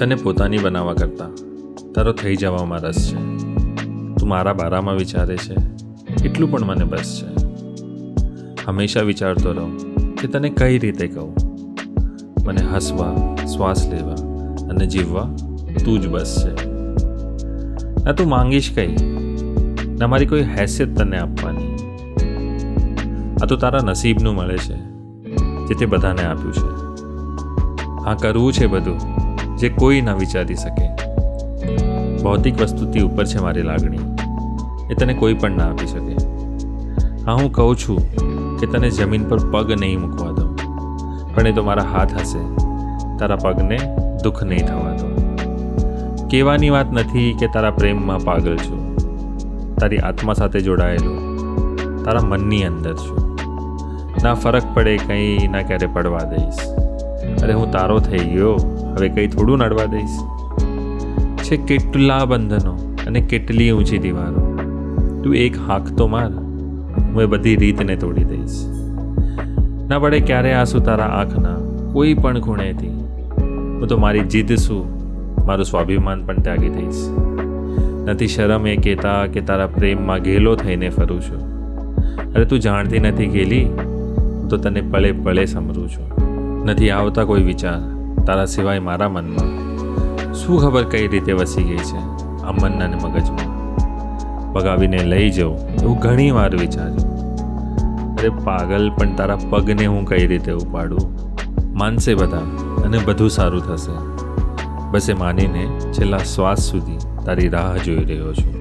તને પોતાની બનાવવા કરતાં તારો થઈ જવામાં રસ છે. તું મારા બારામાં વિચારે છે એટલું પણ મને બસ છે. હંમેશા વિચારતો રહું કે તને કઈ રીતે કહું. મને હસવા, શ્વાસ લેવા અને જીવવા તું જ બસ છે. ના તું માંગીશ કંઈ, ના મારી કોઈ હેસિયત તને આપવાની. આ તો તારા નસીબનું મળે છે જે તે બધાને આપ્યું છે. હા, કરવું છે બધું જે કોઈ ના વિચારી શકે. ભૌતિક વસ્તુથી ઉપર છે મારી લાગણી, એ તને કોઈ પણ ના આપી શકે. હા, હું કહું છું કે તને જમીન પર પગ નહીં મૂકવા દઉં, પણ એ તો મારા હાથ હશે, તારા પગને દુઃખ નહીં થવા દો. કહેવાની વાત નથી કે તારા પ્રેમમાં પાગલ છું, તારી આત્મા સાથે જોડાયેલું તારા મનની અંદર છું. ના ફરક પડે કંઈ, ના ક્યારે પડવા દઈશ. અરે હું તારો થઈ ગયો, હવે કંઈ થોડું નડવા દઈશ. છે કેટલા બંધનો અને કેટલી ઊંચી દીવારો, તું એક હાક તો માર, હું એ બધી રીતને તોડી દઈશ. ના પડે ક્યારે આંસુ તારા આંખના કોઈ પણ ખૂણેથી, હું તો મારી જીદ શું, મારું સ્વાભિમાન પણ ત્યાગી દઈશ. નથી શરમ એ કહેતા કે તારા પ્રેમમાં ઘેલો થઈને ફરું છું. અરે તું જાણતી નથી ગેલી, હું તો તને પળે પળે સમરું છું. નથી આવતા કોઈ વિચાર તારા સિવાય મારા મનમાં. શું ખબર કઈ રીતે વસી ગઈ છે આ મન અને મગજમાં. પગાવીને લઈ જાઉં એવું ઘણી વાર વિચાર્યું. અરે પાગલ, પણ તારા પગને હું કઈ રીતે ઉપાડું. માનશે બધા અને બધું સારું થશે. બસ એ માનીને છેલ્લા શ્વાસ સુધી તારી રાહ જોઈ રહ્યો છું.